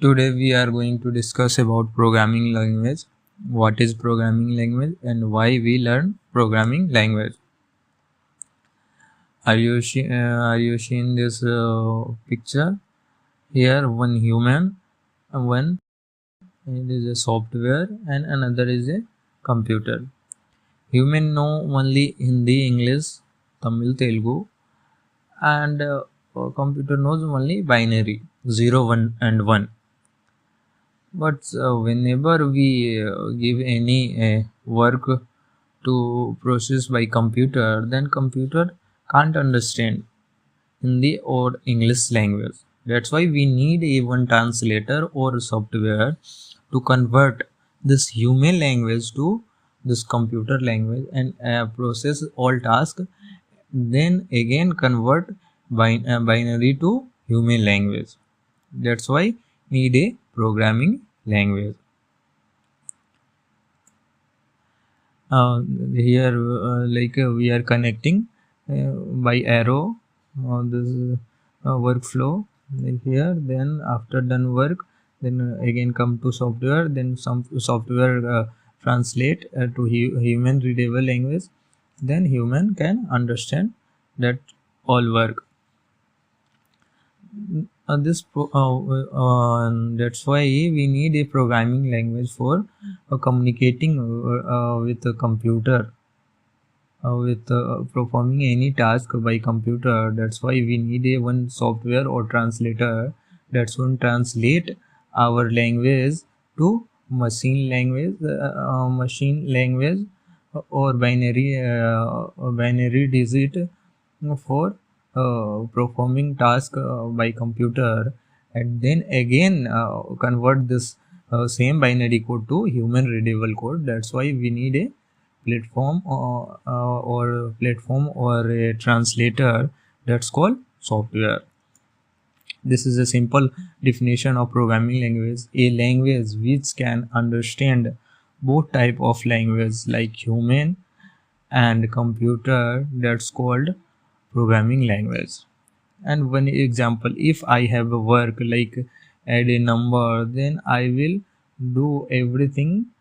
Today we are going to discuss about programming language, what is programming language and why we learn programming language. Are you seeing this picture? Here one human, one it is a software and another is a computer. Human know only Hindi, English, Tamil, Telugu, and computer knows only binary 0, 1 and 1. But whenever we give any work to process by computer, then computer can't understand Hindi or English language. That's why we need a one translator or software to convert this human language to this computer language and process all tasks. Then again convert binary to human language. That's why need a programming language. Here we are connecting by arrow this workflow here. Then after done work, then again come to software, then some software translate to human readable language, then human can understand that all work. That's why we need a programming language for communicating with a computer, with performing any task by computer. That's why we need a one software or translator that's going to translate our language to machine language or binary digit for performing task by computer, and then again convert this same binary code to human readable code. That's why we need a platform or a translator that's called software. This is a simple definition of programming language: a language which can understand both type of language like human and computer, that's called programming language. And one example, if I have a work like add a number, then I will do everything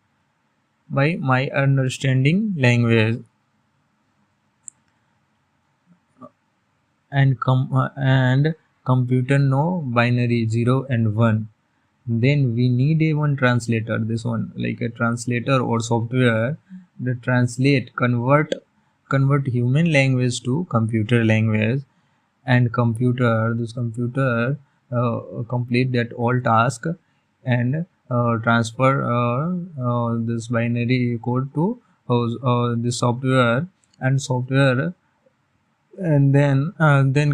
by my understanding language, and computer know binary 0 and 1. Then we need a one translator, this one like a translator or software that translate convert human language to computer language, and computer complete that all task and transfer this binary code to the software, and software and then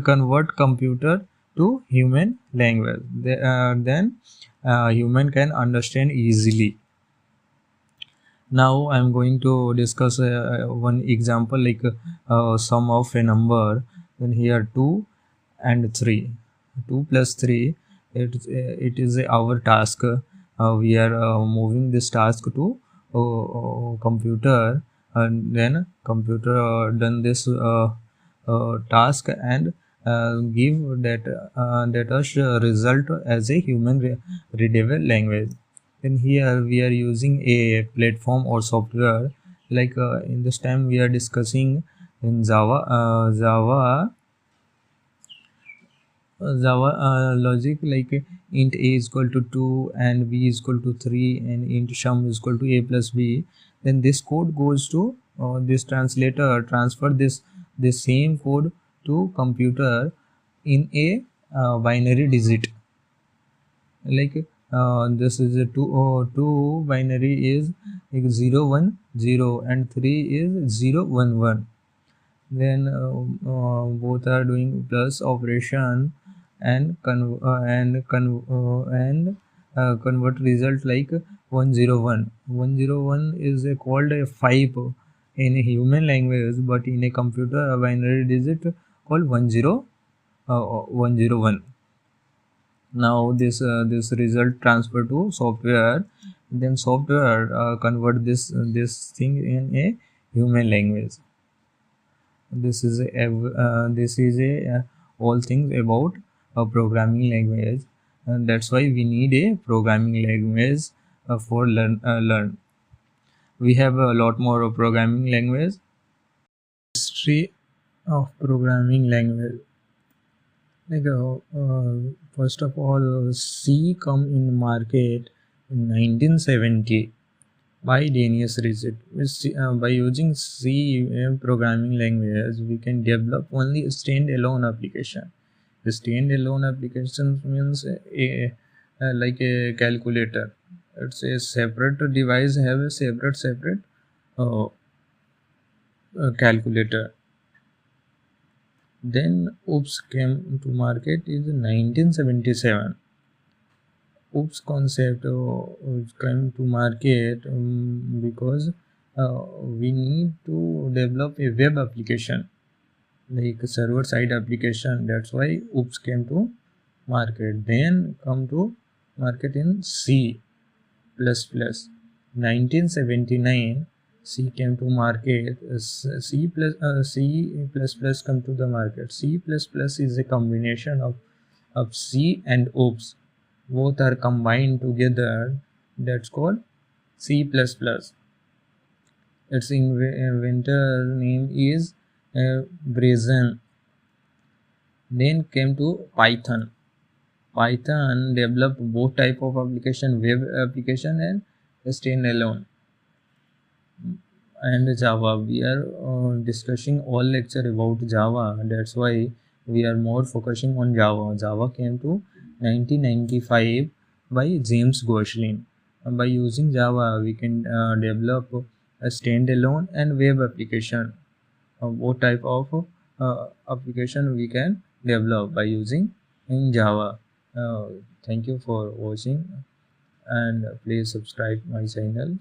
convert computer to human language. Then human can understand easily. Now I'm going to discuss one example like sum of a number. Then here 2 and 3, 2 plus 3, it is our task. We are moving this task to computer, and then computer done this task and give that us result as a human readable language. Then here we are using a platform or software like in this time we are discussing in Java logic, like int a is equal to 2 and b is equal to 3 and int sum is equal to a plus b. Then this code goes to this translator, transfer this same code to computer in a binary digit. Like this is a 2 binary is like 0 1 0 and 3 is 0 1 1. Then both are doing plus operation and convert result like 101. 101 is called a 5 in a human language, but in a computer a binary digit called 101. Now this result transfer to software, then software convert this thing in a human language. This is a all things about a programming language. and that's why we need a programming language for learn. We have a lot more programming language. History of programming language. Like first of all, C come in market in 1970 by Danius Rizet. By using C programming language, we can develop only a standalone application. The standalone application means like a calculator. It's a separate device have a separate uh, calculator. Then OOPS came to market in 1977. OOPS concept came to market because we need to develop a web application like a server side application. That's why OOPS came to market. Then come to market in C++. 1979 C came to market. C++ come to the market. C++ is a combination of C and OOPS. Both are combined together. That's called C++. Its inventor name is Brazen. Then came to Python. Python developed both type of application, web application and standalone. And Java. We are discussing all lecture about Java. That's why we are more focusing on Java. Java came to 1995 by James Gosling. And by using Java, we can develop a standalone and web application. Both type of application we can develop by using in Java. Thank you for watching and please subscribe my channel.